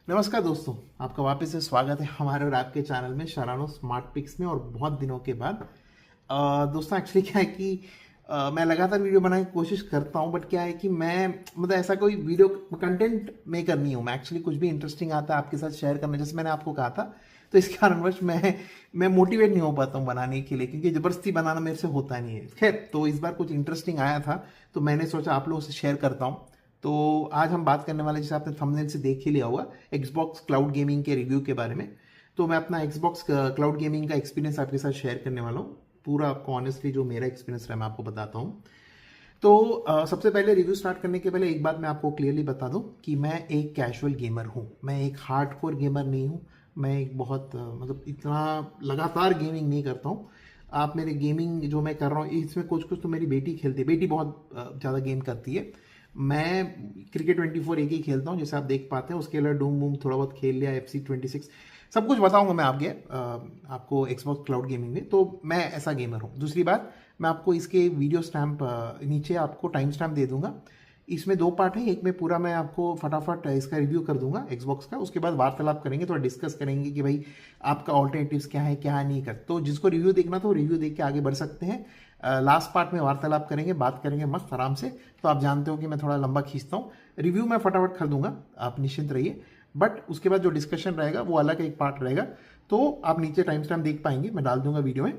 नमस्कार दोस्तों, आपका वापस से स्वागत है हमारे और आपके चैनल में शरानो स्मार्ट पिक्स में। और बहुत दिनों के बाद दोस्तों एक्चुअली क्या है कि मैं लगातार वीडियो बनाने की कोशिश करता हूं, बट क्या है कि मैं मतलब ऐसा कोई वीडियो कंटेंट मेकर नहीं हूं। मैं एक्चुअली कुछ भी इंटरेस्टिंग आता है आपके साथ शेयर करना, जैसे मैंने आपको कहा था। तो इस कारणवश मैं मोटिवेट नहीं हो पाता हूं बनाने के लिए, क्योंकि ज़बरदस्ती बनाना मेरे से होता नहीं है। खैर, तो इस बार कुछ इंटरेस्टिंग आया था तो मैंने सोचा आप लोगों से शेयर करता हूं। तो आज हम बात करने वाले, जैसे आपने थंबनेल से देख ही लिया होगा, एक्सबॉक्स क्लाउड गेमिंग के रिव्यू के बारे में। तो मैं अपना एक्सबॉक्स क्लाउड गेमिंग का एक्सपीरियंस आपके साथ शेयर करने वाला हूँ। पूरा आपको ऑनेस्टली जो मेरा एक्सपीरियंस रहा मैं आपको बताता हूँ। तो सबसे पहले रिव्यू स्टार्ट करने के पहले एक बात मैं आपको क्लियरली बता दूं कि मैं एक कैजुअल गेमर हूं, मैं एक हार्डकोर गेमर नहीं हूं। मैं एक बहुत मतलब इतना लगातार गेमिंग नहीं करता हूं। आप मेरे गेमिंग जो मैं कर रहा हूँ इसमें कुछ कुछ तो मेरी बेटी खेलती है, बेटी बहुत ज़्यादा गेम करती है। मैं क्रिकेट 24 एक ही खेलता हूँ, जैसे आप देख पाते हैं। उसके अलावा डूम बूम थोड़ा बहुत खेल लिया, FC 26 सब कुछ बताऊंगा मैं आपको एक्सबॉक्स क्लाउड गेमिंग में। तो मैं ऐसा गेमर हूँ। दूसरी बात, मैं आपको इसके वीडियो स्टैम्प नीचे आपको टाइम स्टैम्प दे दूंगा। इसमें दो पार्ट है, एक में पूरा मैं आपको फटाफट इसका रिव्यू कर दूंगा एक्सबॉक्स का। उसके बाद वार्तालाप करेंगे, थोड़ा डिस्कस करेंगे कि भाई आपका ऑल्टरनेटिव्स क्या है क्या नहीं कर। तो जिसको रिव्यू देखना तो रिव्यू देख के आगे बढ़ सकते हैं। लास्ट पार्ट में वार्तालाप करेंगे, बात करेंगे मस्त आराम से। तो आप जानते हो कि मैं थोड़ा लंबा खींचता हूँ। रिव्यू मैं फटाफट कर दूंगा, आप निश्चिंत रहिए। बट उसके बाद जो डिस्कशन रहेगा वो अलग एक पार्ट रहेगा। तो आप नीचे टाइम स्टैम्प देख पाएंगे, मैं डाल दूंगा वीडियो में।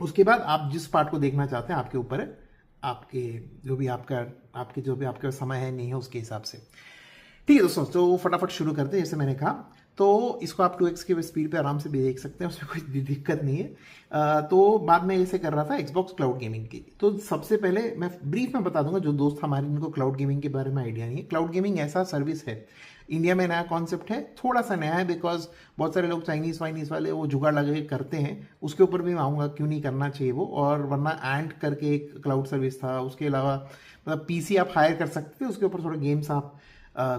उसके बाद आप जिस पार्ट को देखना चाहते हैं आपके ऊपर है, आपके जो भी आपका समय है नहीं है उसके हिसाब से। ठीक है दोस्तों, तो फटाफट शुरू करते हैं। जैसे मैंने कहा, तो इसको आप 2x की स्पीड पे आराम से भी देख सकते हैं, उसमें कोई दिक्कत नहीं है। तो बाद में ऐसे कर रहा था एक्सबॉक्स क्लाउड गेमिंग की। तो सबसे पहले मैं ब्रीफ में बता दूंगा, जो दोस्त हमारे इनको क्लाउड गेमिंग के बारे में आइडिया नहीं है। क्लाउड गेमिंग ऐसा सर्विस है, इंडिया में नया कॉन्सेप्ट है, थोड़ा सा नया है बिकॉज बहुत सारे लोग चाइनीज़ वाइनीज़ वाले वो जुगाड़ लगा के करते हैं। उसके ऊपर भी मैं आऊँगा क्यों नहीं करना चाहिए वो। और वरना एंट करके एक क्लाउड सर्विस था। उसके अलावा मतलब PC आप हायर कर सकते थे, उसके ऊपर थोड़े गेम्स आप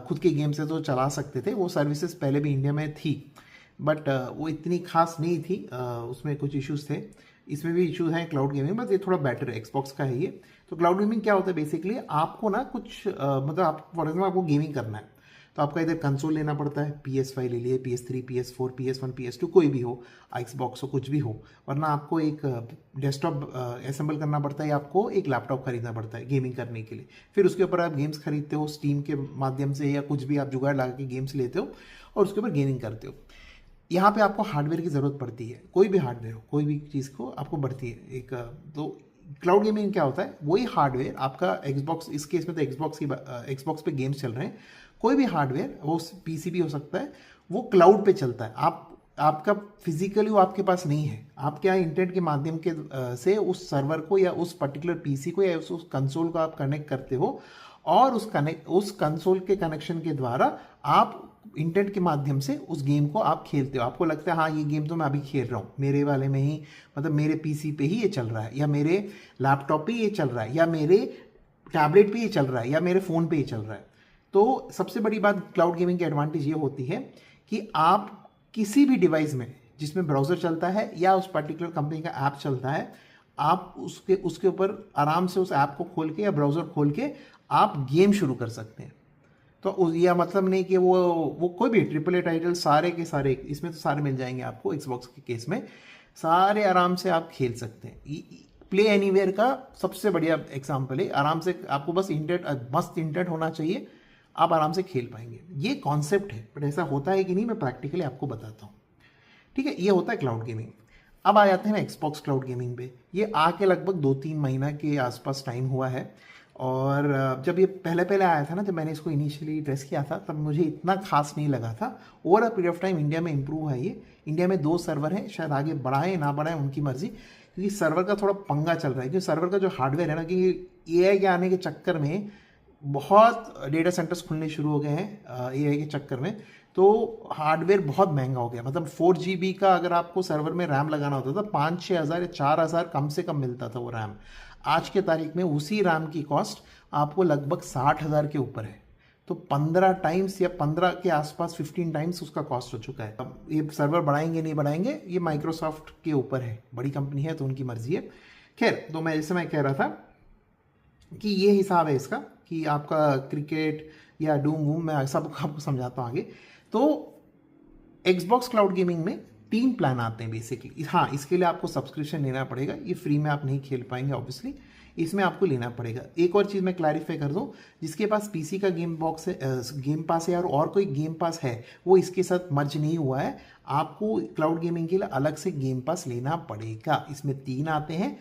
खुद के गेम से तो चला सकते थे। वो सर्विसेज पहले भी इंडिया में थी, बट वो इतनी खास नहीं थी। उसमें कुछ इश्यूज थे, इसमें भी इश्यूज हैं क्लाउड गेमिंग, बस ये थोड़ा बेटर है। एक्सबॉक्स का है ये। तो क्लाउड गेमिंग क्या होता है बेसिकली, आपको ना कुछ मतलब आप फॉर एग्जाम्पल आपको गेमिंग करना है तो आपका इधर कंसोल लेना पड़ता है। PS5 ले लिए, PS3, PS4, PS1, PS2 कोई भी हो, एक्सबॉक्स हो, कुछ भी हो। वरना आपको एक डेस्कटॉप असेंबल करना पड़ता है, या आपको एक लैपटॉप खरीदना पड़ता है गेमिंग करने के लिए। फिर उसके ऊपर आप गेम्स खरीदते हो स्टीम के माध्यम से, या कुछ भी आप जुगाड़ लगा के गेम्स लेते हो और उसके ऊपर गेमिंग करते हो। यहाँ पे आपको हार्डवेयर की ज़रूरत पड़ती है, कोई भी हार्डवेयर हो, कोई भी चीज़ को आपको बढ़ती है एक। तो क्लाउड गेमिंग क्या होता है, वही हार्डवेयर आपका एक्सबॉक्स, इस केस में तो एक्सबॉक्स पे गेम्स चल रहे हैं। कोई भी हार्डवेयर, वो PC भी हो सकता है, वो क्लाउड पे चलता है। आपका फिजिकली वो आपके पास नहीं है। आपके यहाँ इंटरनेट के माध्यम के से उस सर्वर को या उस पर्टिकुलर PC को या उस कंसोल को आप कनेक्ट करते हो, और उस कंसोल के कनेक्शन के द्वारा आप इंटरनेट के माध्यम से उस गेम को आप खेलते हो। आपको लगता है हाँ ये गेम तो मैं अभी खेल रहा हूँ मेरे वाले में ही, मतलब मेरे PC पे ही ये चल रहा है, या मेरे लैपटॉप पे ये चल रहा है, या मेरे टैबलेट पे ये चल रहा है, या मेरे फ़ोन पे ये चल रहा है। तो सबसे बड़ी बात क्लाउड गेमिंग की एडवांटेज ये होती है कि आप किसी भी डिवाइस में जिसमें ब्राउज़र चलता है या उस पर्टिकुलर कंपनी का ऐप चलता है, आप उसके ऊपर आराम से उस ऐप को खोल के या ब्राउज़र खोल के आप गेम शुरू कर सकते हैं। तो यह मतलब नहीं कि वो कोई भी AAA टाइटल सारे के सारे इसमें तो सारे मिल जाएंगे आपको। एक्सबॉक्स के केस में सारे आराम से आप खेल सकते हैं। प्ले एनीवेयर का सबसे बढ़िया एग्जाम्पल है। आराम से आपको बस इंटरनेट, मस्त इंटरनेट होना चाहिए, आप आराम से खेल पाएंगे। ये कॉन्सेप्ट है, बट ऐसा होता है कि नहीं मैं प्रैक्टिकली आपको बताता हूँ। ठीक है, ये होता है क्लाउड गेमिंग। अब आ जाते हैं एक्सबॉक्स क्लाउड गेमिंग पे। ये आके लगभग 2-3 महीना के आसपास टाइम हुआ है। और जब ये पहले पहले आया था ना, जब मैंने इसको इनिशियली टेस्ट किया था, तब मुझे इतना खास नहीं लगा था। Over a period of time India में इंप्रूव है ये। इंडिया में 2 सर्वर हैं, शायद आगे बढ़ाएं ना बढ़ाएं उनकी मर्जी, क्योंकि सर्वर का थोड़ा पंगा चल रहा है। क्योंकि सर्वर का जो हार्डवेयर है ना, कि AI के आने के चक्कर में बहुत डेटा सेंटर्स खुलने शुरू हो गए हैं AI के चक्कर में। तो हार्डवेयर बहुत महंगा हो गया। मतलब 4 GB का अगर आपको सर्वर में रैम लगाना होता था, 5-6 हज़ार या 4 हज़ार कम से कम मिलता था वो रैम। आज के तारीख में उसी रैम की कॉस्ट आपको लगभग 60 हज़ार के ऊपर है। तो 15 टाइम्स या 15 के आसपास 15 टाइम्स उसका कॉस्ट हो चुका है। अब ये सर्वर बढ़ाएंगे नहीं बढ़ाएंगे, ये माइक्रोसॉफ्ट के ऊपर है, बड़ी कंपनी है तो उनकी मर्जी है। खैर, तो मैं कह रहा था कि ये हिसाब है इसका, कि आपका क्रिकेट या डूम वूम, मैं सब आपको समझाता हूँ आगे। तो Xbox क्लाउड गेमिंग में 3 प्लान आते हैं बेसिकली। हाँ, इसके लिए आपको सब्सक्रिप्शन लेना पड़ेगा, ये फ्री में आप नहीं खेल पाएंगे ऑब्वियसली, इसमें आपको लेना पड़ेगा। एक और चीज़ मैं क्लैरिफाई कर दूं, जिसके पास पीसी का गेम बॉक्स है, गेम पास है और कोई गेम पास है, वो इसके साथ मर्ज नहीं हुआ है, आपको क्लाउड गेमिंग के लिए अलग से गेम पास लेना पड़ेगा। इसमें 3 आते हैं,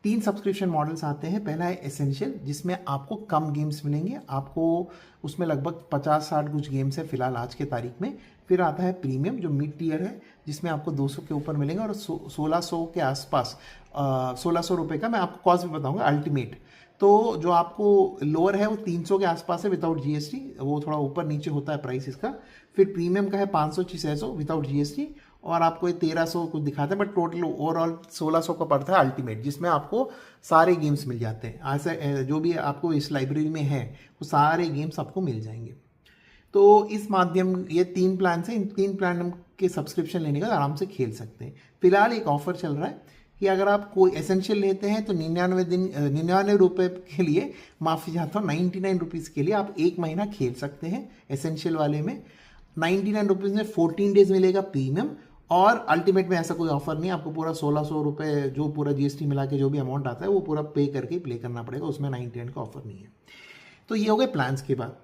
3 सब्सक्रिप्शन मॉडल्स आते हैं। पहला है एसेंशियल, जिसमें आपको कम गेम्स मिलेंगे, आपको उसमें लगभग 50-60 कुछ गेम्स है फिलहाल आज के तारीख में। फिर आता है प्रीमियम, जो मिड टीयर है, जिसमें आपको 200 के ऊपर मिलेंगे और 1600 के आसपास, 1600 रुपये का मैं आपको कॉस्ट भी बताऊंगा। अल्टीमेट तो जो आपको लोअर है वो 300 के आसपास है विदाउट जीएसटी, वो थोड़ा ऊपर नीचे होता है प्राइस इसका। फिर प्रीमियम का है 500-600 विदाउट जीएसटी, और आपको ये 1300 कुछ दिखाते हैं, बट टोटल ओवरऑल 1600 का पड़ता है अल्टीमेट, जिसमें आपको सारे गेम्स मिल जाते हैं। ऐसे जो भी आपको इस लाइब्रेरी में है वो सारे गेम्स आपको मिल जाएंगे। तो इस माध्यम, ये 3 प्लान से, इन 3 प्लान के सब्सक्रिप्शन लेने का आराम से खेल सकते हैं। फिलहाल एक ऑफर चल रहा है कि अगर आप कोई एसेंशियल लेते हैं तो 99 रुपये के लिए, माफ़ी चाहता हूँ, 99 रुपीज़ के लिए आप 1 महीना खेल सकते हैं एसेंशियल वाले में। 99 रुपीज़ में 14 डेज मिलेगा प्रीमियम, और अल्टीमेट में ऐसा कोई ऑफर नहीं, आपको पूरा 1600 रुपये जो पूरा जीएसटी मिला के जो भी अमाउंट आता है वो पूरा पे करके प्ले करना पड़ेगा, उसमें 99 का ऑफर नहीं है। तो ये हो गए प्लान्स के बाद।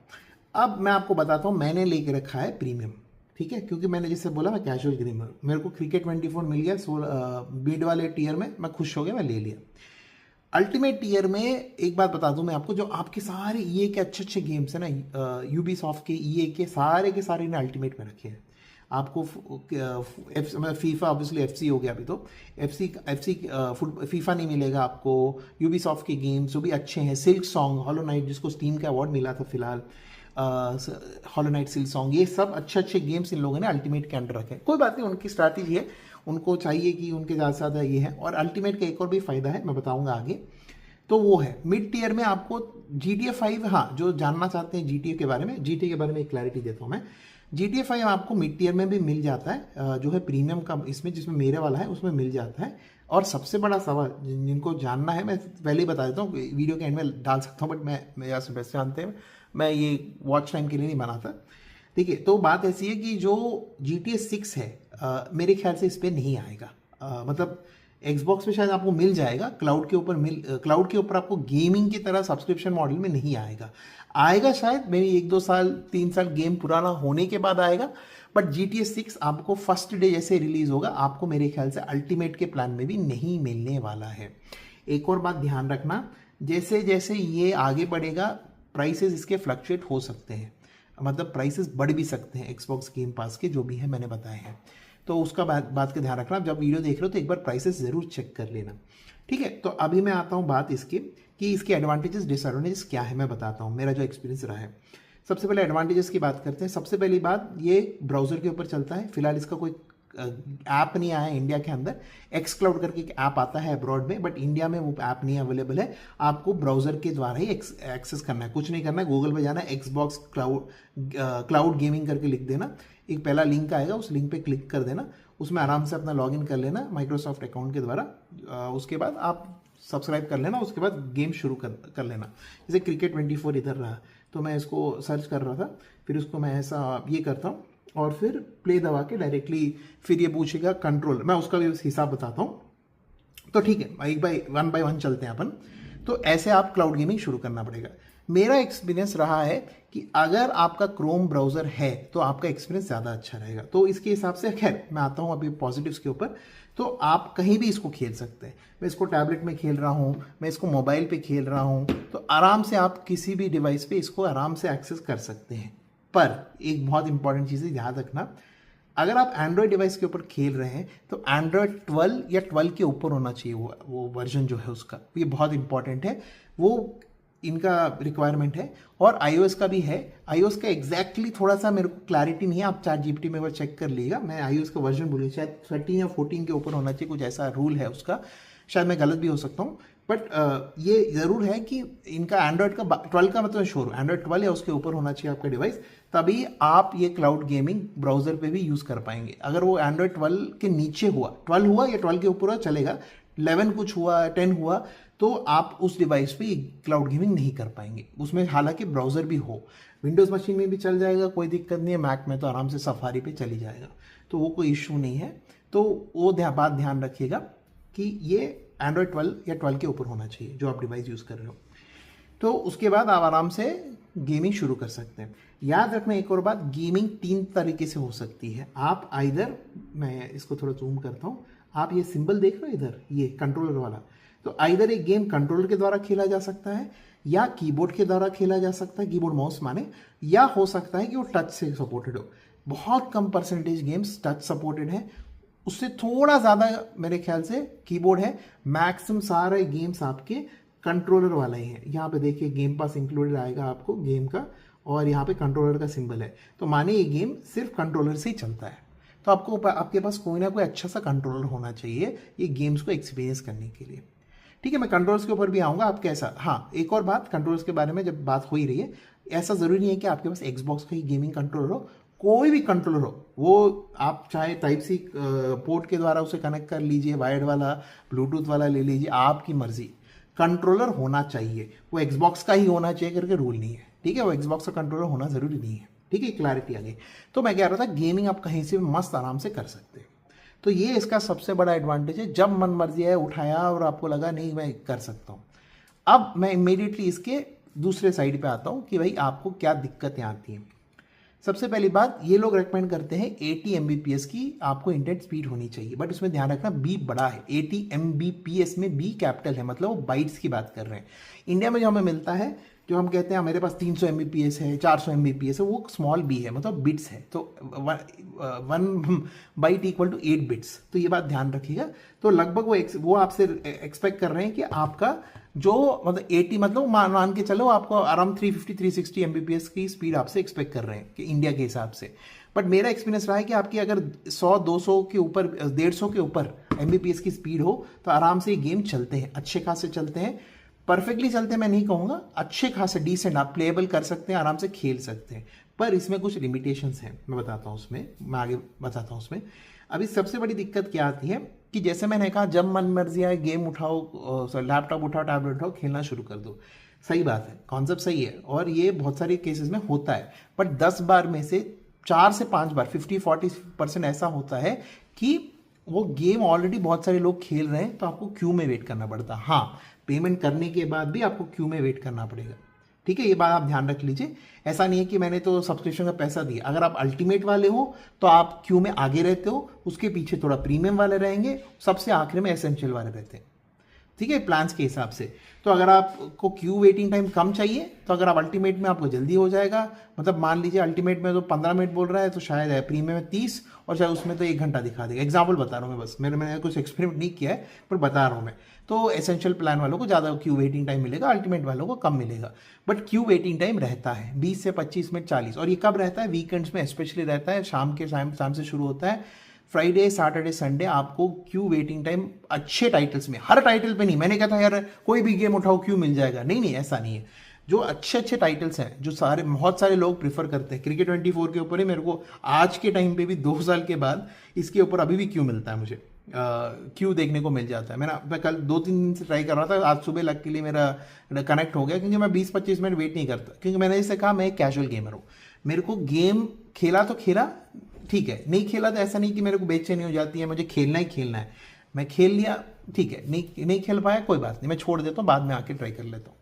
अब मैं आपको बताता हूँ, मैंने लेके रखा है प्रीमियम, ठीक है, क्योंकि मैंने जैसे बोला मैं कैजुअल गेमर, मेरे को क्रिकेट 24 मिल गया 16 बीड वाले टीयर में, मैं खुश हो गया, मैं ले लिया। अल्टीमेट टीयर में एक बात बता दूं मैं आपको, जो आपके सारे ईए के अच्छे गेम्स हैं ना, यूबीसॉफ्ट के ईए के सारे ने अल्टीमेट में रखे हैं। आपको फीफा ऑब्वियसली एफसी हो गया अभी, तो एफसी फीफा नहीं मिलेगा आपको। यूबीसॉफ्ट के गेम्स जो भी अच्छे हैं, सिल्क सॉन्ग, हॉलो नाइट जिसको स्टीम का अवार्ड मिला था फिलहाल, हॉलो नाइट, सिल्क सॉन्ग, ये सब अच्छे गेम्स इन लोगों ने अल्टीमेट के अंडर रखे हैं। कोई बात नहीं, उनकी स्ट्रैटेजी है, उनको चाहिए कि उनके ज़्यादा से ज़्यादा ये है। और अल्टीमेट का एक और भी फ़ायदा है, मैं बताऊंगा आगे, तो वो है मिड टीयर में आपको GTA 5, हाँ जो जानना चाहते हैं GTA के बारे में, GTA के बारे में एक क्लैरिटी देता हूँ मैं। GTA 5 आपको मिड टीयर में भी मिल जाता है, जो है प्रीमियम का इसमें, जिसमें मेरे वाला है उसमें मिल जाता है। और सबसे बड़ा सवाल जिनको जानना है, मैं पहले ही बता देता हूँ, वीडियो के एंड में डाल सकता हूँ, बट मैं यहाँ से बेस्ट जानते हैं, मैं ये वॉच टाइम के लिए नहीं बनाता, ठीक है। तो बात ऐसी है कि जो GTA 6 है, मेरे ख्याल से इस पर नहीं आएगा, मतलब Xbox में शायद आपको मिल जाएगा, क्लाउड के ऊपर आपको गेमिंग की तरह सब्सक्रिप्शन मॉडल में नहीं आएगा शायद मेरी 1-2 साल 3 साल गेम पुराना होने के बाद आएगा। बट GTA 6 आपको फर्स्ट डे जैसे रिलीज होगा, आपको मेरे ख्याल से अल्टीमेट के प्लान में भी नहीं मिलने वाला है। एक और बात ध्यान रखना, जैसे जैसे ये आगे बढ़ेगा प्राइसेस इसके फ्लक्चुएट हो सकते हैं, मतलब प्राइसेस बढ़ भी सकते हैं Xbox गेम पास के, जो भी है मैंने बताए हैं, तो उसका बात का ध्यान रखना। जब वीडियो देख रहे हो तो एक बार प्राइसेस जरूर चेक कर लेना, ठीक है। तो अभी मैं आता हूँ बात इसकी कि इसके एडवांटेजेस डिसएडवांटेजेस क्या है, मैं बताता हूँ मेरा जो एक्सपीरियंस रहा है। सबसे पहले एडवांटेजेस की बात करते हैं। सबसे पहली बात, ये ब्राउजर के ऊपर चलता है, फिलहाल इसका कोई ऐप नहीं आया है इंडिया के अंदर। एक्स क्लाउड करके एक ऐप आता है अब्रॉड में, बट इंडिया में वो ऐप नहीं अवेलेबल है। आपको ब्राउजर के द्वारा ही एक्सेस करना है, कुछ नहीं करना है, गूगल पे जाना है, Xbox क्लाउड गेमिंग करके लिख देना, एक पहला लिंक आएगा, उस लिंक पे क्लिक कर देना, उसमें आराम से अपना लॉगिन कर लेना माइक्रोसॉफ्ट अकाउंट के द्वारा। उसके बाद आप सब्सक्राइब कर लेना, उसके बाद गेम शुरू कर लेना। जैसे क्रिकेट 24 इधर रहा, तो मैं इसको सर्च कर रहा था, फिर उसको मैं ऐसा ये करता हूँ और फिर प्ले दबा के डायरेक्टली फिर ये पूछेगा कंट्रोल, मैं उसका भी हिसाब बताता हूँ। तो ठीक है, एक वन बाय वन चलते हैं अपन। तो ऐसे आप क्लाउड गेमिंग शुरू करना पड़ेगा। मेरा एक्सपीरियंस रहा है कि अगर आपका क्रोम ब्राउजर है तो आपका एक्सपीरियंस ज़्यादा अच्छा रहेगा। तो इसके हिसाब से खैर मैं आता हूँ अभी पॉजिटिव्स के ऊपर। तो आप कहीं भी इसको खेल सकते हैं, मैं इसको टैबलेट में खेल रहा हूँ, मैं इसको मोबाइल पे खेल रहा हूँ, तो आराम से आप किसी भी डिवाइस पे इसको आराम से एक्सेस कर सकते हैं। पर एक बहुत इंपॉर्टेंट चीज़ याद रखना, अगर आप एंड्रॉयड डिवाइस के ऊपर खेल रहे हैं तो एंड्रॉयड 12 या 12 के ऊपर होना चाहिए वो वर्जन जो है उसका, ये बहुत इंपॉर्टेंट है, वो इनका रिक्वायरमेंट है। और iOS का भी है, iOS का एग्जैक्टली थोड़ा सा मेरे को क्लैरिटी नहीं है, आप ChatGPT में एक बार चेक कर लीजिएगा, मैं iOS का वर्जन बोलूँ शायद 13 या 14 के ऊपर होना चाहिए, कुछ ऐसा रूल है उसका, शायद मैं गलत भी हो सकता हूँ। बट ये ज़रूर है कि इनका एंड्रॉयड का 12 का मतलब श्योर एंड्रॉयड 12 या उसके ऊपर होना चाहिए आपका डिवाइस, तभी आप ये क्लाउड गेमिंग ब्राउजर पे भी यूज़ कर पाएंगे। अगर वो एंड्रॉयड 12 के नीचे हुआ, 12 हुआ या 12 के ऊपर हुआ चलेगा, 11 कुछ हुआ, 10 हुआ, तो आप उस डिवाइस पे क्लाउड गेमिंग नहीं कर पाएंगे। उसमें हालांकि ब्राउज़र भी हो, विंडोज़ मशीन में भी चल जाएगा, कोई दिक्कत नहीं है, मैक में तो आराम से सफारी पे चली जाएगा, तो वो कोई इशू नहीं है। तो वो बात ध्यान रखिएगा कि ये एंड्रॉयड 12 या 12 के ऊपर होना चाहिए जो आप डिवाइस यूज़ कर रहे हो। तो उसके बाद आप आराम से गेमिंग शुरू कर सकते हैं। याद रखना एक और बात, गेमिंग 3 तरीके से हो सकती है। आप आइदर, मैं इसको थोड़ा जूम करता हूँ, आप ये सिंबल देख रहे हो इधर, ये कंट्रोलर वाला, तो आइदर एक गेम कंट्रोलर के द्वारा खेला जा सकता है या कीबोर्ड के द्वारा खेला जा सकता है, कीबोर्ड माउस माने, या हो सकता है कि वो टच से सपोर्टेड हो। बहुत कम परसेंटेज गेम्स टच सपोर्टेड है, उससे थोड़ा ज़्यादा मेरे ख्याल से कीबोर्ड है। मैक्सिमम सारे गेम्स आपके कंट्रोलर वाला ही है। यहाँ पे देखिए गेम पास इंक्लूडेड आएगा आपको गेम का, और यहाँ पे कंट्रोलर का सिंबल है, तो माने ये गेम सिर्फ कंट्रोलर से ही चलता है। तो आपको आपके पास कोई ना कोई अच्छा सा कंट्रोलर होना चाहिए ये गेम्स को एक्सपीरियंस करने के लिए। ठीक है, मैं कंट्रोल्स के ऊपर भी आऊँगा, आप कैसा। हाँ, एक और बात कंट्रोल्स के बारे में जब बात हो ही रही है, ऐसा ज़रूरी नहीं है कि आपके पास एक्सबॉक्स का ही गेमिंग कंट्रोलर हो, कोई भी कंट्रोलर हो, वो आप चाहे टाइप सी पोर्ट के द्वारा उसे कनेक्ट कर लीजिए, वायर्ड वाला, ब्लूटूथ वाला ले लीजिए, आपकी मर्जी, कंट्रोलर होना चाहिए। वो एक्सबॉक्स का ही होना चाहिए करके रूल नहीं है, ठीक है, वो एक्सबॉक्स का कंट्रोलर होना ज़रूरी नहीं है, ठीक है, क्लैरिटी आ गई। तो मैं कह रहा था गेमिंग आप कहीं से मस्त आराम से कर सकते हैं, तो ये इसका सबसे बड़ा एडवांटेज है। जब मन मर्जी है उठाया और आपको लगा नहीं मैं कर सकता हूँ। अब मैं इमीडिएटली इसके दूसरे साइड पे आता हूँ कि भाई आपको क्या दिक्कतें आती हैं। सबसे पहली बात, ये लोग रेकमेंड करते हैं 80 Mbps की आपको इंटरनेट स्पीड होनी चाहिए, बट उसमें ध्यान रखना बी बड़ा है, 80 Mbps में बी कैपिटल है, मतलब वो बाइट्स की बात कर रहे हैं। इंडिया में जो हमें मिलता है, जो हम कहते हैं मेरे पास 300 Mbps है, 400 Mbps है, वो स्मॉल बी है, मतलब बिट्स है, तो 1 बाइट इक्वल टू 8 बिट्स, तो ये बात ध्यान रखिएगा। तो लगभग वो आपसे एक्सपेक्ट कर रहे हैं कि आपका जो मतलब 80, मतलब मान के चलो आपको अराउंड 350-360 Mbps की स्पीड आपसे एक्सपेक्ट कर रहे हैं कि इंडिया के हिसाब से। बट मेरा एक्सपीरियंस रहा है कि आपकी अगर 100-200 के ऊपर, 150 के ऊपर Mbps की स्पीड हो तो आराम से ये गेम चलते हैं, अच्छे खासे चलते हैं, परफेक्टली चलते हैं मैं नहीं कहूँगा, अच्छे खासे डिसेंट आप प्लेएबल कर सकते हैं, आराम से खेल सकते हैं। पर इसमें कुछ लिमिटेशंस हैं, मैं बताता हूँ उसमें, मैं आगे बताता हूँ उसमें। अभी सबसे बड़ी दिक्कत क्या आती है कि जैसे मैंने कहा जब मन मर्जी आए गेम उठाओ, लैपटॉप उठाओ, टैबलेट उठाओ, खेलना शुरू कर दो। सही बात है, कॉन्सेप्ट सही है, और ये बहुत सारे केसेस में होता है। बट 10 बार में से 4 से 5 बार 50-40% ऐसा होता है कि वो गेम ऑलरेडी बहुत सारे लोग खेल रहे हैं, तो आपको क्यू में वेट करना पड़ता है। हाँ, पेमेंट करने के बाद भी आपको क्यू में वेट करना पड़ेगा, ठीक है, ये बात आप ध्यान रख लीजिए। ऐसा नहीं है कि मैंने तो सब्सक्रिप्शन का पैसा दिया, अगर आप अल्टीमेट वाले हो तो आप क्यू में आगे रहते हो, उसके पीछे थोड़ा प्रीमियम वाले रहेंगे, सबसे आखिर में एसेंशियल वाले रहते हैं, ठीक है, प्लान्स के हिसाब से। तो अगर आपको क्यू वेटिंग टाइम कम चाहिए, तो अगर आप अल्टीमेट में आपको जल्दी हो जाएगा, मतलब मान लीजिए अल्टीमेट में तो 15 मिनट बोल रहा है, तो शायद है प्रीमियम में 30, और शायद उसमें तो 1 घंटा दिखा देगा। एग्जाम्पल बता रहा हूँ मैं, बस मैंने कुछ एक्सपेरिमेंट नहीं किया है, पर बता रहा हूँ मैं। तो एसेंशियल प्लान वालों को ज़्यादा क्यू वेटिंग टाइम मिलेगा, अल्टीमेट वालों को कम मिलेगा, बट क्यू वेटिंग टाइम रहता है 20 से 25 मिनट, 40। और ये कब रहता है? वीकेंड्स में स्पेशली रहता है, शाम से शुरू होता है, फ्राइडे, सैटरडे, संडे आपको क्यू वेटिंग टाइम अच्छे टाइटल्स में, हर टाइटल पे नहीं। मैंने कहा था यार कोई भी गेम उठाओ क्यू मिल जाएगा, नहीं, ऐसा नहीं है। जो अच्छे टाइटल्स हैं, जो बहुत सारे लोग प्रीफर करते हैं, क्रिकेट 24 के ऊपर ही मेरे को आज के टाइम पे भी 2 साल के बाद इसके ऊपर अभी भी क्यू मिलता है, मुझे क्यू देखने को मिल जाता है। मैं कल 2-3 दिन से ट्राई कर रहा था, आज सुबह लग के लिए मेरा कनेक्ट हो गया, क्योंकि मैं 20-25 मिनट वेट नहीं करता, क्योंकि मैंने जैसे कहा मैं एक कैजुअल गेमर हूँ। मेरे को गेम खेला तो खेला, ठीक है, नहीं खेला तो ऐसा नहीं कि मेरे को बेचैनी हो जाती है, मुझे खेलना ही खेलना है। मैं खेल लिया, ठीक है, नहीं खेल पाया कोई बात नहीं, मैं छोड़ देता हूँ, बाद में आके ट्राई कर लेता हूँ।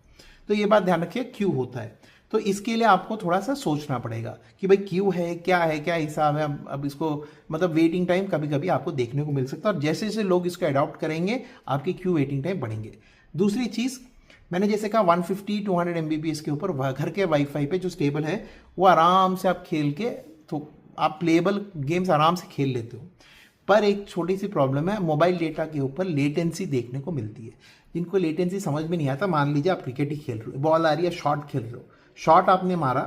तो ये बात ध्यान रखिए, क्यू होता है, तो इसके लिए आपको थोड़ा सा सोचना पड़ेगा कि भाई क्यू है, क्या हिसाब है। अब इसको मतलब वेटिंग टाइम कभी कभी आपको देखने को मिल सकता है, और जैसे जैसे लोग इसको अडॉप्ट करेंगे आपके क्यू वेटिंग टाइम बढ़ेंगे। दूसरी चीज़, मैंने जैसे कहा 150-200 Mbps के ऊपर घर के वाईफाई पे जो स्टेबल है, वो आराम से आप खेल के, तो आप प्लेएबल गेम्स आराम से खेल लेते हो। पर एक छोटी सी प्रॉब्लम है, मोबाइल डेटा के ऊपर लेटेंसी देखने को मिलती है। जिनको लेटेंसी समझ में नहीं आता, मान लीजिए आप क्रिकेट ही खेल रहे हो, बॉल आ रही है, शॉट खेल रहे हो, शॉट आपने मारा,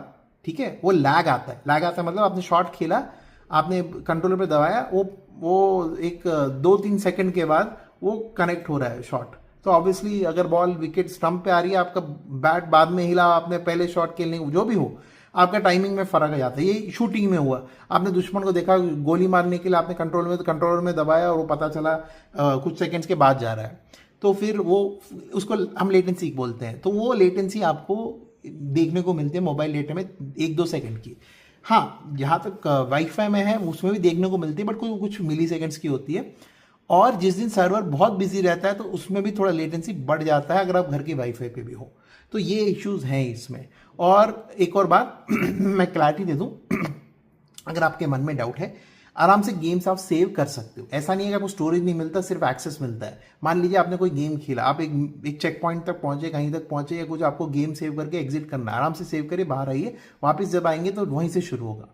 ठीक है, वो लैग आता है मतलब आपने शॉट खेला, आपने कंट्रोलर पे दबाया, वो एक 2-3 सेकंड के बाद वो कनेक्ट हो रहा है शॉट। तो ऑब्वियसली अगर बॉल विकेट स्टंप पे आ रही है, आपका बैट बाद में हिला, आपने पहले शॉट खेलने, जो भी हो, आपका टाइमिंग में फर्क आ जाता है। ये शूटिंग में हुआ, आपने दुश्मन को देखा गोली मारने के लिए, आपने कंट्रोलर में दबाया और वो पता चला कुछ सेकंड्स के बाद जा रहा है, तो फिर वो उसको हम लेटेंसी बोलते हैं। तो वो लेटेंसी आपको देखने को मिलती है मोबाइल डेटा में 1-2 सेकंड की। हाँ, जहाँ तक वाईफाई में है उसमें भी देखने को मिलती है, बट कुछ मिली सेकेंड्स की होती है। और जिस दिन सर्वर बहुत बिजी रहता है तो उसमें भी थोड़ा लेटेंसी बढ़ जाता है, अगर आप घर के वाईफाई पे भी हो तो। ये इश्यूज हैं इसमें। और एक और बात मैं क्लैरिटी दे दूं, अगर आपके मन में डाउट है, आराम से गेम्स आप सेव कर सकते हो। ऐसा नहीं है कि आपको स्टोरेज नहीं मिलता, सिर्फ एक्सेस मिलता है। मान लीजिए आपने कोई गेम खेला, आप एक चेक पॉइंट तक पहुंचे, कहीं तक पहुंचे या कुछ, आपको गेम सेव करके एग्जिट करना है, आराम से सेव करिए, बाहर आइए, वापस जब आएंगे तो वहीं से शुरू होगा।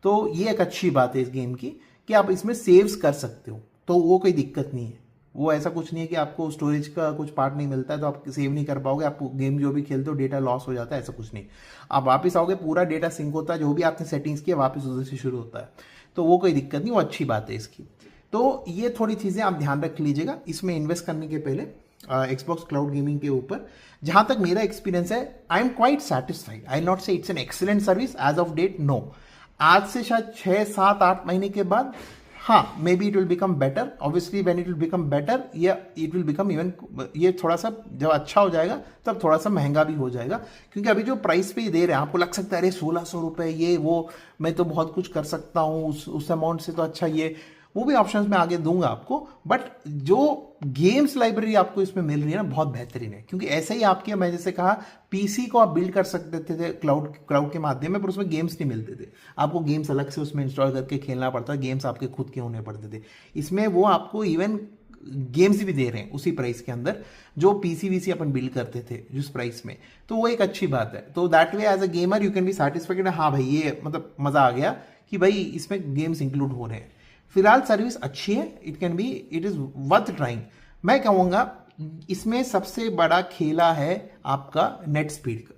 तो ये एक अच्छी बात है इस गेम की कि आप इसमें सेव्स कर सकते हो, तो वो कोई दिक्कत नहीं है। वो ऐसा कुछ नहीं है कि आपको स्टोरेज का कुछ पार्ट नहीं मिलता है तो आप सेव नहीं कर पाओगे, आप गेम जो भी खेलते हो डेटा लॉस हो जाता है, ऐसा कुछ नहीं। आप वापस आओगे, पूरा डेटा सिंक होता है, जो भी आपने सेटिंग्स किया वापस उधर से शुरू होता है, तो वो कोई दिक्कत नहीं, वो अच्छी बात है इसकी। तो ये थोड़ी चीज़ें आप ध्यान रख लीजिएगा इसमें इन्वेस्ट करने के पहले एक्सबॉक्स क्लाउड गेमिंग के ऊपर। जहां तक मेरा एक्सपीरियंस है, I am quite satisfied. I not say it's an excellent service as of date, no. आज से शायद 6-7-8 महीने के बाद हाँ, maybe it will become better. Obviously when it will become better, या इट विल बिकम इवन, ये थोड़ा सा जब अच्छा हो जाएगा तब थोड़ा सा महंगा भी हो जाएगा, क्योंकि अभी जो प्राइस पे दे रहे हैं आपको लग सकता है अरे 1600 रुपये, ये वो, मैं तो बहुत कुछ कर सकता हूँ उस अमाउंट से, तो अच्छा ये वो भी ऑप्शंस मैं आगे दूंगा आपको। बट जो गेम्स लाइब्रेरी आपको इसमें मिल रही है ना, बहुत बेहतरीन है, क्योंकि ऐसे ही आपके, मैं जैसे कहा, पीसी को आप बिल्ड कर सकते थे क्लाउड के माध्यम में, पर उसमें गेम्स नहीं मिलते थे, आपको गेम्स अलग से उसमें इंस्टॉल करके खेलना पड़ता, गेम्स आपके खुद के होने पड़ते थे। इसमें वो आपको इवन गेम्स भी दे रहे हैं उसी प्राइस के अंदर, जो पीसी वीसी अपन बिल्ड करते थे जिस प्राइस में, तो वो एक अच्छी बात है। तो that way as a gamer you can be satisfied, हाँ भाई ये मतलब मजा आ गया कि भाई इसमें गेम्स इंक्लूड हो रहे हैं। फिलहाल सर्विस अच्छी है, it can be, it is worth trying. मैं कहूँगा इसमें सबसे बड़ा खेला है आपका नेट स्पीड का।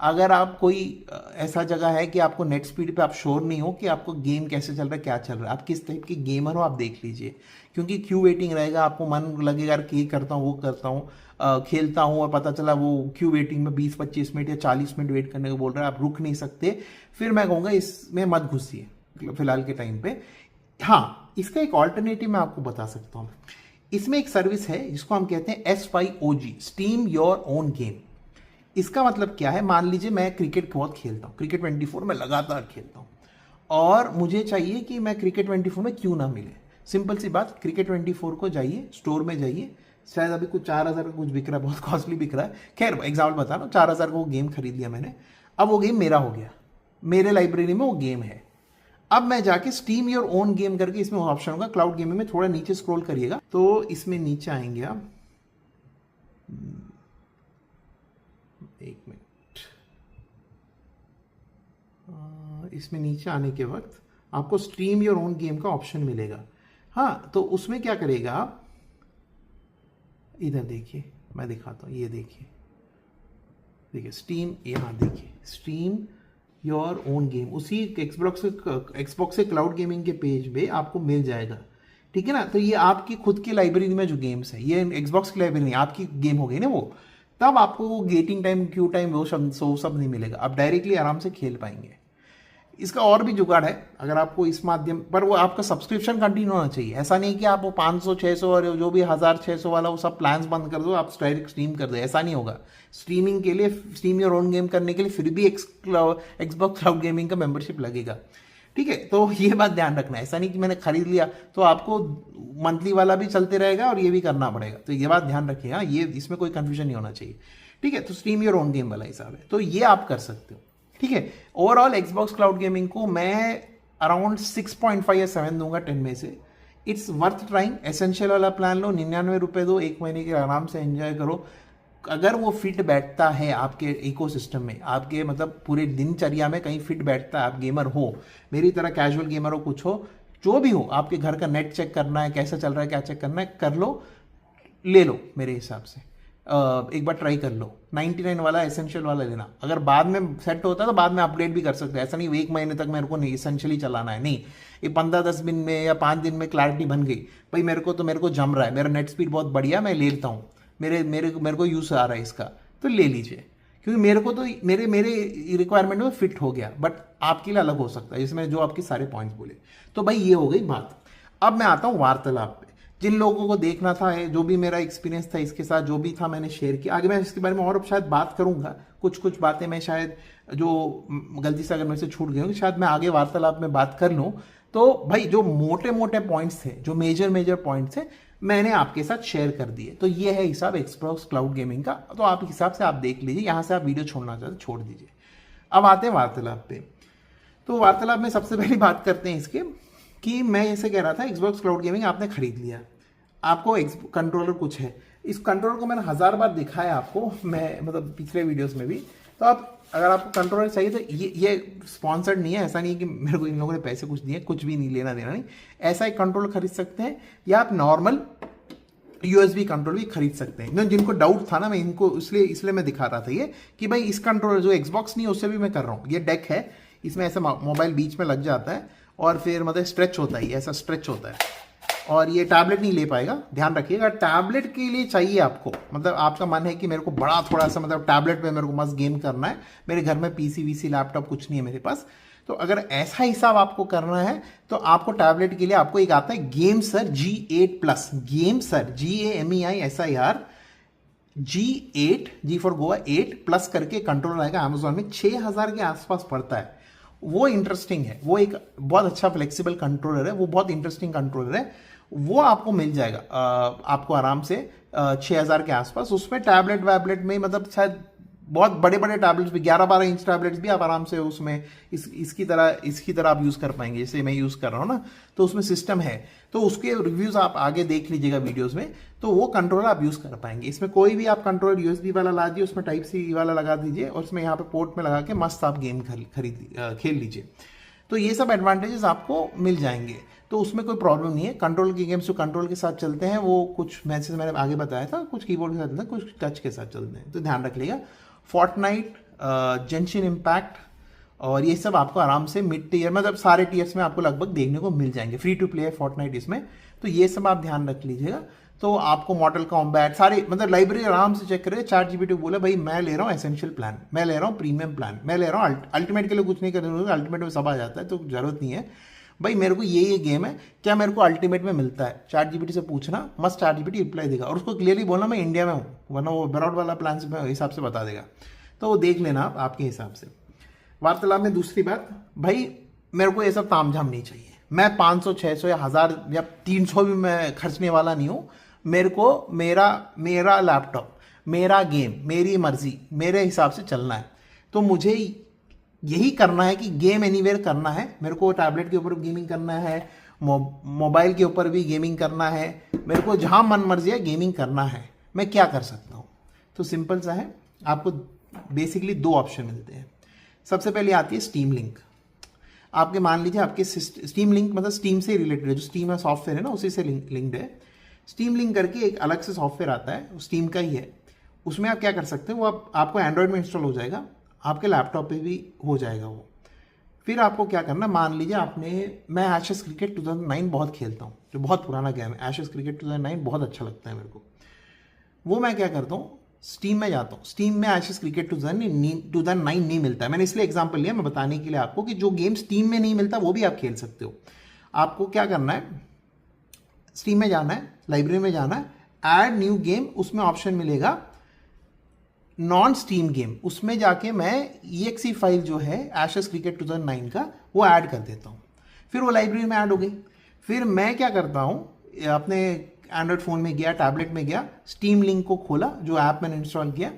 अगर आप कोई ऐसा जगह है कि आपको नेट स्पीड पे आप श्योर नहीं हो कि आपको गेम कैसे चल रहा है, क्या चल रहा है, आप किस टाइप के गेमर हो, आप देख लीजिए, क्योंकि क्यू वेटिंग रहेगा, आपको मन लगेगा कि करता हूँ वो करता हूँ, खेलता हूँ, और पता चला वो क्यू वेटिंग में 20-25 मिनट या 40 मिनट वेट करने को बोल रहा है, आप रुक नहीं सकते, फिर मैं कहूँगा इसमें मत घुसिए फिलहाल के टाइम पे। हाँ, इसका एक ऑल्टरनेटिव मैं आपको बता सकता हूँ। इसमें एक सर्विस है जिसको हम कहते हैं SYOG, steam your own game. इसका मतलब क्या है, मान लीजिए मैं क्रिकेट बहुत खेलता हूँ, क्रिकेट 24 में लगातार खेलता हूँ, और मुझे चाहिए कि मैं क्रिकेट 24 में क्यों ना मिले। सिंपल सी बात, क्रिकेट 24 को जाइए, स्टोर में जाइए, शायद अभी कुछ 4000 का कुछ बिक रहा है, बहुत कॉस्टली बिक रहा है, खैर एग्जाम्पल बता रहा हूँ, 4000 का वो गेम खरीद लिया मैंने, अब वो गेम मेरा हो गया, मेरे लाइब्रेरी में वो गेम है। अब मैं जाके स्टीम योर ओन गेम करके, इसमें ऑप्शन होगा क्लाउड गेमिंग में, थोड़ा नीचे स्क्रॉल करिएगा तो इसमें नीचे आएंगे आप, एक मिनट, इसमें नीचे आने के वक्त आपको स्ट्रीम योर ओन गेम का ऑप्शन मिलेगा। हाँ, तो उसमें क्या करेगा आप, इधर देखिए, मैं दिखाता हूँ, ये देखिए, देखिए स्टीम, यहाँ देखिए स्ट्रीम योर ओन गेम, उसी एक्सबॉक्स के क्लाउड गेमिंग के पेज पे आपको मिल जाएगा, ठीक है ना। तो ये आपकी खुद की लाइब्रेरी में जो गेम्स है, ये एक्सबॉक्स की लाइब्रेरी नहीं, आपकी गेम हो गई ना वो, तब आपको वो गेटिंग टाइम, क्यू टाइम, वो सब नहीं मिलेगा, आप डायरेक्टली आराम से खेल पाएंगे। इसका और भी जुगाड़ है, अगर आपको इस माध्यम पर, वो आपका सब्सक्रिप्शन कंटिन्यू होना चाहिए। ऐसा नहीं कि आप वो 500-600 और जो भी 1600 वाला वो सब प्लान्स बंद कर दो, आप डायरेक्ट स्ट्रीम कर दो, ऐसा नहीं होगा। स्ट्रीमिंग के लिए, स्ट्रीम योर ओन गेम करने के लिए फिर भी एक्सबॉक्स क्लाउड गेमिंग का मेंबरशिप लगेगा, ठीक है। तो ये बात ध्यान रखना है, ऐसा नहीं कि मैंने खरीद लिया तो आपको मंथली वाला भी चलते रहेगा और ये भी करना पड़ेगा, तो ये बात ध्यान रखिएगा, ये इसमें कोई कंफ्यूजन नहीं होना चाहिए, ठीक है। तो स्ट्रीम योर ओन गेम वाला हिसाब है, तो ये आप कर सकते हो, ठीक है। ओवरऑल एक्सबॉक्स क्लाउड गेमिंग को मैं अराउंड 6.5 या 7 दूंगा 10 में से। It's worth trying. एसेंशियल वाला प्लान लो, 99 रुपये दो, 1 महीने के आराम से एंजॉय करो। अगर वो फिट बैठता है आपके इकोसिस्टम में, आपके मतलब पूरे दिनचर्या में कहीं फिट बैठता है, आप गेमर हो, मेरी तरह कैजुअल गेमर हो, कुछ हो, जो भी हो, आपके घर का नेट चेक करना है, कैसा चल रहा है, क्या चेक करना है, कर लो, ले लो, मेरे हिसाब से एक बार ट्राई कर लो। 99 वाला एसेंशियल वाला लेना, अगर बाद में सेट होता है तो बाद में अपडेट भी कर सकते हैं, ऐसा नहीं 1 महीने तक मेरे को नहीं एसेंशियली चलाना है, नहीं, ये 15-10 दिन में या 5 दिन में क्लैरिटी बन गई, भाई मेरे को जम रहा है, मेरा नेट स्पीड बहुत बढ़िया, मैं ले लेता हूँ, मेरे को यूज़ आ रहा है इसका, तो ले लीजिए, क्योंकि मेरे को तो मेरे मेरे रिक्वायरमेंट में फिट हो गया, बट आपके लिए अलग हो सकता है, जिसमें जो आपके सारे पॉइंट्स बोले। तो भाई ये हो गई बात। अब मैं आता हूँ वार्तालाप पे। जिन लोगों को देखना था, जो भी मेरा एक्सपीरियंस था इसके साथ, जो भी था मैंने शेयर किया। आगे मैं इसके बारे में और शायद बात करूंगा, कुछ कुछ बातें मैं शायद जो गलती से अगर मेरे से छूट गई होंगी, शायद मैं आगे वार्तालाप में बात कर लूँ। तो भाई जो मोटे मोटे पॉइंट्स थे, जो मेजर मेजर पॉइंट्स थे, मैंने आपके साथ शेयर कर दिए। तो ये है हिसाब एक्सबॉक्स क्लाउड गेमिंग का। तो आप हिसाब से आप देख लीजिए, यहाँ से आप वीडियो छोड़ना चाहते छोड़ दीजिए। अब आते हैं वार्तालाप पे। तो वार्तालाप में सबसे पहली बात करते हैं इसके, कि मैं ऐसे कह रहा था एक्सबॉक्स क्लाउड गेमिंग आपने खरीद लिया, आपको कंट्रोलर कुछ है। इस कंट्रोलर को मैंने 1000 बार दिखाया आपको, मैं मतलब पिछले वीडियोस में भी। तो आप अगर आपको कंट्रोलर चाहिए तो ये स्पॉन्सर्ड नहीं है, ऐसा नहीं है कि मेरे को इन लोगों ने पैसे कुछ दिए, कुछ भी नहीं, लेना देना नहीं। ऐसा एक कंट्रोलर खरीद सकते हैं, या आप नॉर्मल यूएसबी कंट्रोलर भी खरीद सकते हैं। जिनको डाउट था ना, मैं इनको इसलिए मैं दिखा रहा था ये, कि भाई इस कंट्रोलर जो एक्सबॉक्स नहीं है उससे भी मैं कर रहा हूँ। ये डेक है, इसमें ऐसा मोबाइल बीच में लग जाता है और फिर मतलब स्ट्रेच होता है, ऐसा स्ट्रेच होता है, और ये टैबलेट नहीं ले पाएगा, ध्यान रखिएगा। टैबलेट के लिए चाहिए आपको, मतलब आपका मन है कि मेरे को बड़ा थोड़ा सा मतलब टैबलेट पे मेरे को मस्त गेम करना है, मेरे घर में पीसी वीसी लैपटॉप कुछ नहीं है मेरे पास। तो अगर ऐसा हिसाब आपको करना है तो आपको टैबलेट के लिए आपको एक आता है GameSir G8 plus. GameSir GAMEISIR G8, G for Goa 8 plus करके कंट्रोलर आएगा अमेजोन में, 6000 के आसपास पड़ता है। वो इंटरेस्टिंग है, वो एक बहुत अच्छा फ्लेक्सिबल कंट्रोलर है, वो बहुत इंटरेस्टिंग कंट्रोलर है। वो आपको मिल जाएगा आपको आराम से 6000 के आसपास। उसमें टैबलेट वैबलेट में मतलब शायद बहुत बड़े बड़े टैबलेट्स भी, 11-12 इंच टैबलेट्स भी आप आराम से उसमें इसकी तरह आप यूज़ कर पाएंगे, जैसे मैं यूज़ कर रहा हूँ ना। तो उसमें सिस्टम है, तो उसके रिव्यूज़ आप आगे देख लीजिएगा वीडियोस में। तो वो कंट्रोलर आप यूज़ कर पाएंगे। इसमें कोई भी आप कंट्रोलर यूएसबी वाला ला दिए, उसमें टाइप सी वाला लगा दीजिए, और उसमें यहाँ पे पोर्ट में लगा के मस्त आप गेम खेल लीजिए। तो ये सब एडवांटेजेस आपको मिल जाएंगे, तो उसमें कोई प्रॉब्लम नहीं है। कंट्रोल की गेम्स जो कंट्रोल के साथ चलते हैं, वो कुछ मैसेज मैंने आगे बताया था, कुछ कीबोर्ड के साथ चलते हैं, कुछ टच के साथ चलते हैं, तो ध्यान रख लिएगा। फोर्टनाइट, जेंशिन इम्पैक्ट और ये सब आपको आराम से मिड टीयर, मतलब सारे टीयर्स में आपको लगभग देखने को मिल जाएंगे। फ्री टू प्ले है फोर्टनाइट इसमें, तो ये सब आप ध्यान रख लीजिएगा। तो आपको मॉडल कॉम्बैट सारे मतलब लाइब्रेरी आराम से चेक करिए। ChatGPT बोला भाई मैं ले रहा हूँ एसेंशियल प्लान, मैं ले रहा हूँ प्रीमियम प्लान, मैं ले रहा हूँ अल्टीमेट के लिए कुछ नहीं करना, अल्टीमेट में सब आ जाता है, तो जरूरत नहीं है भाई मेरे को ये गेम है, क्या मेरे को अल्टीमेट में मिलता है। ChatGPT से पूछना, मस्त ChatGPT रिप्लाई देगा, और उसको क्लियरली बोलना मैं इंडिया में हूँ, वरना वो ब्रॉड वाला प्लान से हिसाब से बता देगा। तो वो देख लेना आप आपके हिसाब से। वार्तालाप में दूसरी बात, भाई मेरे को ये सब तामझाम नहीं चाहिए। मैं 500 600 या 1000 या 300 भी मैं खर्चने वाला नहीं हूँ। मेरे को मेरा लैपटॉप, मेरा गेम, मेरी मर्जी, मेरे हिसाब से चलना है। तो मुझे यही करना है कि गेम एनीवेयर करना है। मेरे को टैबलेट के ऊपर गेमिंग करना है, मोबाइल के ऊपर भी गेमिंग करना है, मेरे को जहाँ मन मर्जी है गेमिंग करना है। मैं क्या कर सकता हूँ? तो सिंपल सा है, आपको बेसिकली 2 ऑप्शन मिलते हैं। सबसे पहले आती है स्टीम लिंक। आपके मान लीजिए आपके स्टीम लिंक मतलब स्टीम से रिलेटेड है, जो स्टीम है सॉफ्टवेयर है ना, उसी से लिंक्ड है। स्टीम लिंक करके एक अलग से सॉफ्टवेयर आता है, वो स्टीम का ही है। उसमें आप क्या कर सकते हैं, वो आपको एंड्रॉयड में इंस्टॉल हो जाएगा, आपके लैपटॉप पे भी हो जाएगा वो। फिर आपको क्या करना, मान लीजिए मैं एशेस क्रिकेट 2009 बहुत खेलता हूँ, जो बहुत पुराना गेम है। एशेस क्रिकेट 2009 बहुत अच्छा लगता है मेरे को। वो मैं क्या करता हूँ, स्टीम में जाता हूँ। स्टीम में एशेस क्रिकेट 2009 नहीं मिलता है। मैंने इसलिए एग्जांपल लिया, मैं बताने के लिए आपको कि जो गेम स्टीम में नहीं मिलता वो भी आप खेल सकते हो। आपको क्या करना है, स्टीम में जाना है, लाइब्रेरी में जाना है, ऐड न्यू गेम, उसमें ऑप्शन मिलेगा नॉन स्टीम गेम। उसमें जाके मैं EXE फाइल जो है एशेस क्रिकेट 2009 का वो ऐड कर देता हूँ। फिर वो लाइब्रेरी में ऐड हो गई। फिर मैं क्या करता हूँ, अपने एंड्रॉयड फ़ोन में गया, टैबलेट में गया, स्टीम लिंक को खोला, जो ऐप मैंने इंस्टॉल किया,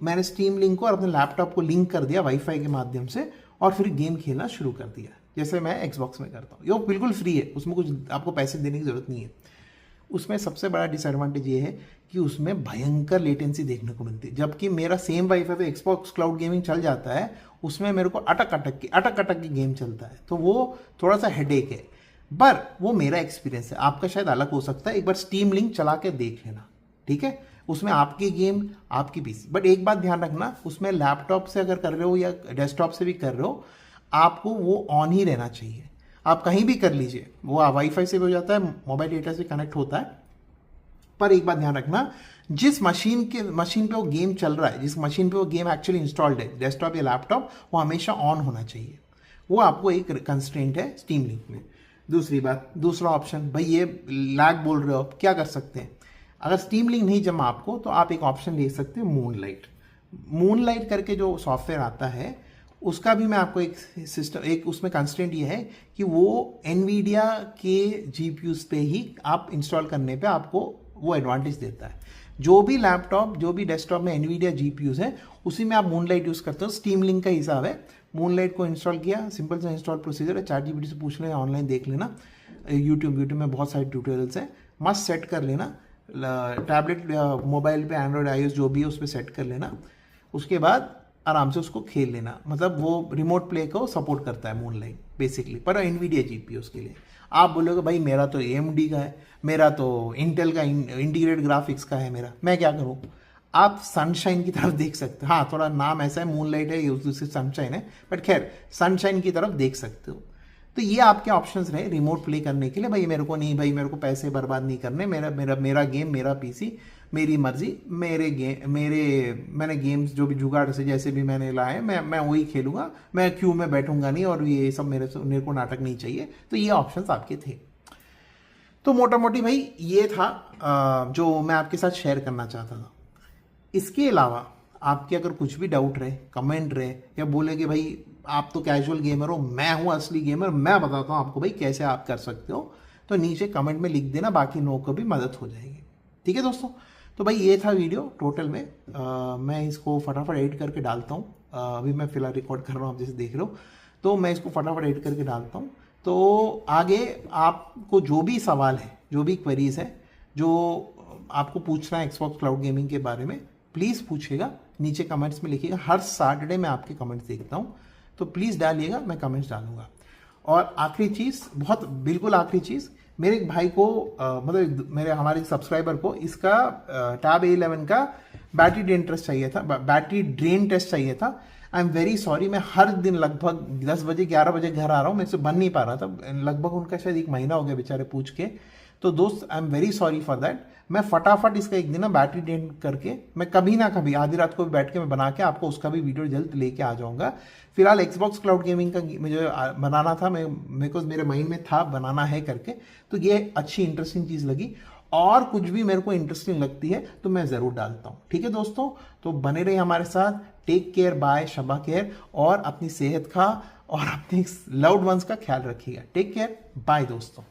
मैंने स्टीम लिंक को और अपने लैपटॉप को लिंक कर दिया वाईफाई के माध्यम से, और फिर गेम खेलना शुरू कर दिया, जैसे मैं एक्सबॉक्स में करता हूँ। ये बिल्कुल फ्री है, उसमें कुछ आपको पैसे देने की ज़रूरत नहीं है। उसमें सबसे बड़ा डिसएडवांटेज ये है कि उसमें भयंकर लेटेंसी देखने को मिलती है, जबकि मेरा सेम वाईफाई पे एक्सबॉक्स क्लाउड गेमिंग चल जाता है, उसमें मेरे को अटक अटक के गेम चलता है। तो वो थोड़ा सा हेडेक है, पर वो मेरा एक्सपीरियंस है, आपका शायद अलग हो सकता है। एक बार स्टीम लिंक चला के देख लेना, ठीक है? उसमें आपकी गेम, आपकी पीसी। बट एक बात ध्यान रखना, उसमें लैपटॉप से अगर कर रहे हो या डेस्कटॉप से भी कर रहे हो, आपको वो ऑन ही रहना चाहिए। आप कहीं भी कर लीजिए, वो वाईफाई से भी हो जाता है, मोबाइल डेटा से कनेक्ट होता है, पर एक बात ध्यान रखना, जिस मशीन पे वो गेम चल रहा है, जिस मशीन पे वो गेम एक्चुअली इंस्टॉल्ड है, डेस्कटॉप या लैपटॉप, वो हमेशा ऑन होना चाहिए। वो आपको एक कंस्ट्रेंट है स्टीम लिंक में। दूसरी बात, दूसरा ऑप्शन, भाई ये लैग बोल रहे हो आप, क्या कर सकते हैं? अगर स्टीम लिंक नहीं जमा आपको तो आप एक ऑप्शन ले सकते हैं, मूनलाइट। मूनलाइट करके जो सॉफ्टवेयर आता है उसका भी मैं आपको एक सिस्टम, एक उसमें कंस्टेंट ये है कि वो एनवीडिया के जीपीयूज पे ही आप इंस्टॉल करने पे आपको वो एडवांटेज देता है। जो भी लैपटॉप, जो भी डेस्कटॉप में एनवीडिया जीपीयूज है, उसी में आप मूनलाइट यूज़ करते हो। स्टीम लिंक का हिसाब है। मूनलाइट को इंस्टॉल किया, सिंपल सा इंस्टॉल प्रोसीजर है, ChatGPT से पूछ लेना, ऑनलाइन देख लेना, यूट्यूब में बहुत सारे ट्यूटोरियल्स हैं, मस्त सेट कर लेना। टैबलेट, मोबाइल पे, एंड्रॉयड, आईओएस जो भी है उस पर सेट कर लेना। उसके बाद आराम से उसको खेल लेना। मतलब वो रिमोट प्ले को सपोर्ट करता है मूनलाइट बेसिकली, पर एनवीडिया जीपीयूज के लिए। आप बोलोगे भाई मेरा तो AMD का है, मेरा तो इंटेल का इंटीग्रेटेड ग्राफिक्स का है, मेरा मैं क्या करूँ? आप सनशाइन की तरफ देख सकते हो। हाँ, थोड़ा नाम ऐसा है, मूनलाइट है, उससे सनशाइन है, बट खैर सनशाइन की तरफ देख सकते हो। तो ये आपके ऑप्शंस रहे रिमोट प्ले करने के लिए। भाई मेरे को नहीं, भाई मेरे को पैसे बर्बाद नहीं करने, मेरा गेम, मेरा पीसी, मेरी मर्जी, मैंने गेम्स जो भी जुगाड़ से जैसे भी मैंने लाए मैं वही खेलूंगा, मैं क्यू में बैठूंगा नहीं, और ये सब मेरे को नाटक नहीं चाहिए। तो ये ऑप्शंस आपके थे। तो मोटा मोटी भाई ये था जो मैं आपके साथ शेयर करना चाहता था। इसके अलावा आपके अगर कुछ भी डाउट रहे, कमेंट रहे, या बोले कि भाई आप तो कैजुअल गेमर हो, मैं हूं असली गेमर, मैं बताता हूं आपको भाई कैसे आप कर सकते हो, तो नीचे कमेंट में लिख देना, बाकी लोगों को भी मदद हो जाएगी। ठीक है दोस्तों, तो भाई ये था वीडियो टोटल में। मैं इसको फटाफट एडिट करके डालता हूँ। अभी मैं फिलहाल रिकॉर्ड कर रहा हूँ, आप जैसे देख रहे हो, तो मैं इसको फटाफट एडिट करके डालता हूँ। तो आगे आपको जो भी सवाल है, जो भी क्वेरीज है, जो आपको पूछना है एक्सबॉक्स क्लाउड गेमिंग के बारे में, प्लीज़ पूछिएगा, नीचे कमेंट्स में लिखिएगा। हर सैटरडे मैं आपके कमेंट्स देखता हूँ, तो प्लीज़ डालिएगा, मैं कमेंट्स डालूंगा। और आखिरी चीज़, बहुत बिल्कुल आखिरी चीज़, मेरे एक भाई को मतलब हमारे सब्सक्राइबर को इसका टैब A11 का बैटरी ड्रेन टेस्ट चाहिए था। आई एम वेरी सॉरी, मैं हर दिन लगभग 10 बजे 11 बजे घर आ रहा हूँ, मेरे से बन नहीं पा रहा था। लगभग उनका शायद 1 महीना हो गया बेचारे पूछ के। तो दोस्त, I am very sorry for that. मैं फटाफट इसका एक दिन ना बैटरी ड्रेन करके, मैं कभी ना कभी आधी रात को भी बैठ के मैं बना के आपको उसका भी वीडियो जल्द लेके आ जाऊंगा। फिलहाल एक्सबॉक्स क्लाउड गेमिंग का मुझे बनाना था, मेरे माइंड में था बनाना है करके, तो ये अच्छी इंटरेस्टिंग चीज़ लगी। और कुछ भी मेरे को इंटरेस्टिंग लगती है तो मैं ज़रूर डालता हूँ। ठीक है दोस्तों, तो बने रहिए हमारे साथ। Take care, bye, Shaba care, और अपनी सेहत का और अपने लव्ड वंस का ख्याल रखिएगा। टेक केयर, बाय दोस्तों।